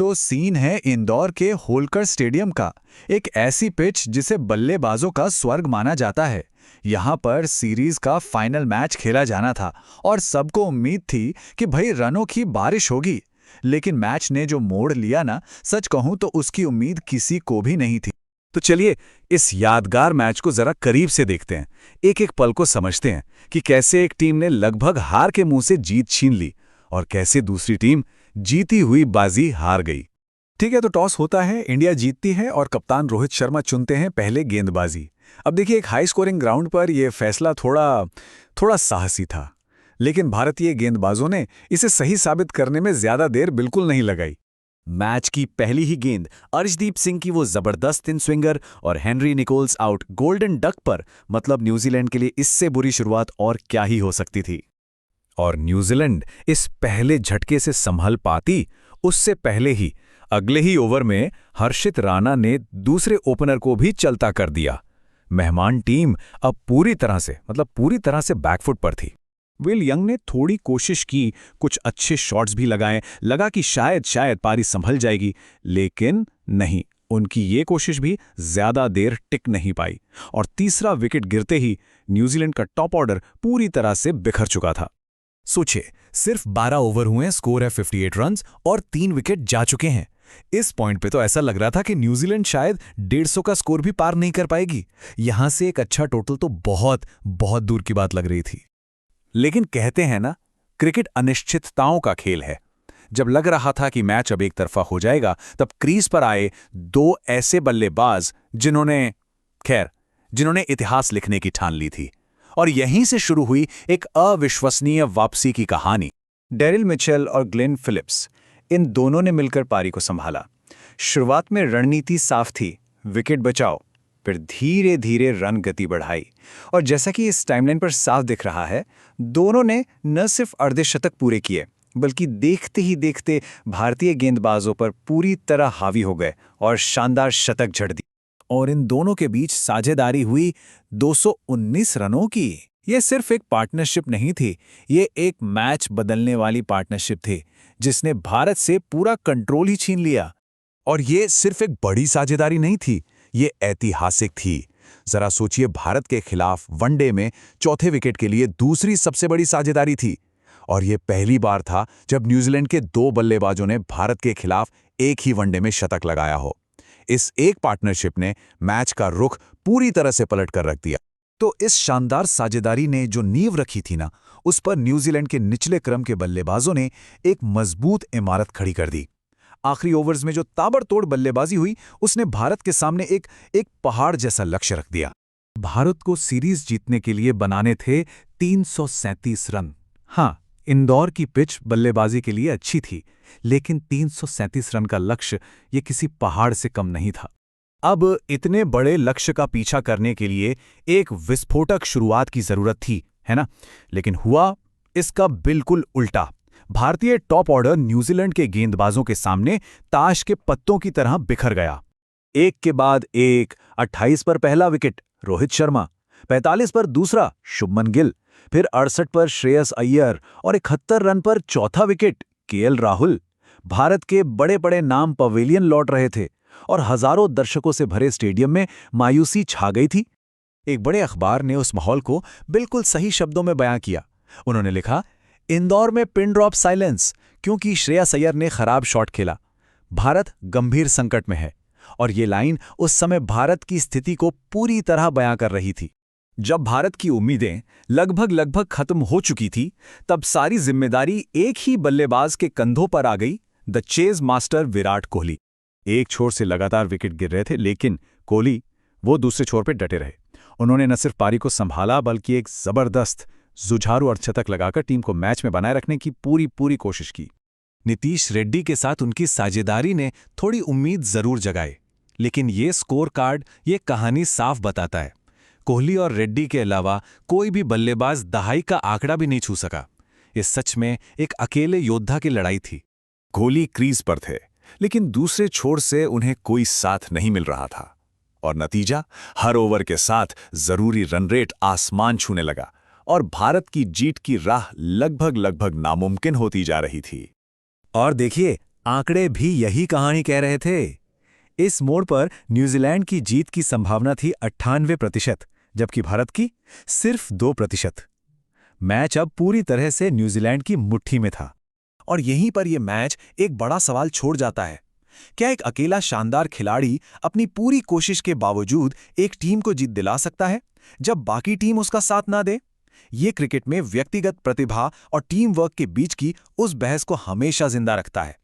तो सीन है इंदौर के होलकर स्टेडियम का। एक ऐसी पिच जिसे बल्लेबाजों का स्वर्ग माना जाता है। यहाँ पर सीरीज का फाइनल मैच खेला जाना था और सबको उम्मीद थी कि भाई रनों की बारिश होगी। लेकिन मैच ने जो मोड़ लिया ना, सच कहूं तो उसकी उम्मीद किसी को भी नहीं थी। तो चलिए इस यादगार मैच को जरा करीब से देखते हैं, एक एक पल को समझते हैं कि कैसे एक टीम ने लगभग हार के मुंह से जीत छीन ली और कैसे दूसरी टीम जीती हुई बाजी हार गई। ठीक है, तो टॉस होता है, इंडिया जीतती है और कप्तान रोहित शर्मा चुनते हैं पहले गेंदबाजी। अब देखिए, एक हाई स्कोरिंग ग्राउंड पर यह फैसला थोड़ा साहसी था, लेकिन भारतीय गेंदबाजों ने इसे सही साबित करने में ज्यादा देर बिल्कुल नहीं लगाई। मैच की पहली ही गेंद अर्शदीप सिंह की वो जबरदस्त इन स्विंगर और Henry Nichols out golden duck पर, मतलब न्यूजीलैंड के लिए इससे बुरी शुरुआत और क्या ही हो सकती थी। और न्यूजीलैंड इस पहले झटके से संभल पाती उससे पहले ही अगले ही ओवर में हर्षित राणा ने दूसरे ओपनर को भी चलता कर दिया। मेहमान टीम अब पूरी तरह से बैकफुट पर थी। विल यंग ने थोड़ी कोशिश की, कुछ अच्छे शॉट्स भी लगाए, लगा कि शायद पारी संभल जाएगी, लेकिन नहीं, उनकी ये कोशिश भी ज्यादा देर टिक नहीं पाई और तीसरा विकेट गिरते ही न्यूजीलैंड का टॉप ऑर्डर पूरी तरह से बिखर चुका था। सोचिए, सिर्फ 12 ओवर हुए, स्कोर है 58 रन्स और 3 विकेट जा चुके हैं। इस पॉइंट पे तो ऐसा लग रहा था कि न्यूजीलैंड शायद 150 का स्कोर भी पार नहीं कर पाएगी। यहां से एक अच्छा टोटल तो बहुत बहुत दूर की बात लग रही थी। लेकिन कहते हैं ना, क्रिकेट अनिश्चितताओं का खेल है। जब लग रहा था कि मैच अब एक तरफा हो जाएगा, तब क्रीज पर आए दो ऐसे बल्लेबाज जिन्होंने इतिहास लिखने की ठान ली थी। और यहीं से शुरू हुई एक अविश्वसनीय वापसी की कहानी। डेरिल मिचेल और ग्लेन फिलिप्स, इन दोनों ने मिलकर पारी को संभाला। शुरुआत में रणनीति साफ थी, विकेट बचाओ, फिर धीरे धीरे रन गति बढ़ाई। और जैसा कि इस टाइमलाइन पर साफ दिख रहा है, दोनों ने न सिर्फ अर्धशतक पूरे किए, बल्कि देखते ही देखते भारतीय गेंदबाजों पर पूरी तरह हावी हो गए और शानदार शतक जड़ दी। और इन दोनों के बीच साझेदारी हुई 219 रनों की। यह सिर्फ एक पार्टनरशिप नहीं थी, ये एक मैच बदलने वाली पार्टनरशिप थी, जिसने भारत से पूरा कंट्रोल ही छीन लिया। और ये सिर्फ एक बड़ी साझेदारी नहीं थी, ये ऐतिहासिक थी। जरा सोचिए, भारत के खिलाफ वनडे में चौथे विकेट के लिए दूसरी सबसे बड़ी साझेदारी थी। और यह पहली बार था जब न्यूजीलैंड के 2 बल्लेबाजों ने भारत के खिलाफ एक ही वनडे में शतक लगाया हो। इस एक पार्टनरशिप ने मैच का रुख पूरी तरह से पलट कर रख दिया। तो इस शानदार साझेदारी ने जो नींव रखी थी ना, उस पर न्यूजीलैंड के निचले क्रम के बल्लेबाजों ने एक मजबूत इमारत खड़ी कर दी। आखिरी ओवर्स में जो ताबड़तोड़ बल्लेबाजी हुई, उसने भारत के सामने एक पहाड़ जैसा लक्ष्य रख दिया। भारत को सीरीज जीतने के लिए बनाने थे 337 रन। हाँ, इंदौर की पिच बल्लेबाजी के लिए अच्छी थी, लेकिन 337 रन का लक्ष्य ये किसी पहाड़ से कम नहीं था। अब इतने बड़े लक्ष्य का पीछा करने के लिए एक विस्फोटक शुरुआत की जरूरत थी, है ना? लेकिन हुआ इसका बिल्कुल उल्टा। भारतीय टॉप ऑर्डर न्यूजीलैंड के गेंदबाजों के सामने ताश के पत्तों की तरह बिखर गया। एक के बाद एक 28 पर पहला विकेट रोहित शर्मा, 45 पर दूसरा शुभमन गिल, फिर 68 पर श्रेयस अय्यर और 71 रन पर चौथा विकेट केएल राहुल। भारत के बड़े बड़े नाम पवेलियन लौट रहे थे और हजारों दर्शकों से भरे स्टेडियम में मायूसी छा गई थी। एक बड़े अखबार ने उस माहौल को बिल्कुल सही शब्दों में बयां किया। उन्होंने लिखा, इंदौर में पिन ड्रॉप साइलेंस, क्योंकि श्रेयस अय्यर ने खराब शॉट खेला। भारत गंभीर संकट में है। और ये लाइन उस समय भारत की स्थिति को पूरी तरह बयां कर रही थी। जब भारत की उम्मीदें लगभग खत्म हो चुकी थी, तब सारी जिम्मेदारी एक ही बल्लेबाज के कंधों पर आ गई, the chase master Virat Kohli. एक छोर से लगातार विकेट गिर रहे थे, लेकिन कोहली वो दूसरे छोर पर डटे रहे। उन्होंने न सिर्फ पारी को संभाला, बल्कि एक जबरदस्त जुझारू अर्धशतक लगाकर टीम को मैच में बनाए रखने की पूरी कोशिश की। नीतीश रेड्डी के साथ उनकी साझेदारी ने थोड़ी उम्मीद जरूर जगाई, लेकिन ये स्कोर कार्ड ये कहानी साफ बताता है, कोहली और रेड्डी के अलावा कोई भी बल्लेबाज दहाई का आंकड़ा भी नहीं छू सका। ये सच में एक अकेले योद्धा की लड़ाई थी। कोहली क्रीज पर थे, लेकिन दूसरे छोर से उन्हें कोई साथ नहीं मिल रहा था। और नतीजा, हर ओवर के साथ जरूरी रन रेट आसमान छूने लगा और भारत की जीत की राह लगभग नामुमकिन होती जा रही थी। और देखिए, आंकड़े भी यही कहानी कह रहे थे। इस मोड़ पर न्यूजीलैंड की जीत की संभावना थी 98%, जबकि भारत की सिर्फ 2%। मैच अब पूरी तरह से न्यूजीलैंड की मुट्ठी में था। और यहीं पर यह मैच एक बड़ा सवाल छोड़ जाता है। क्या एक अकेला शानदार खिलाड़ी अपनी पूरी कोशिश के बावजूद एक टीम को जीत दिला सकता है, जब बाकी टीम उसका साथ ना दे? ये क्रिकेट में व्यक्तिगत प्रतिभा और टीम वर्क के बीच की उस बहस को हमेशा जिंदा रखता है।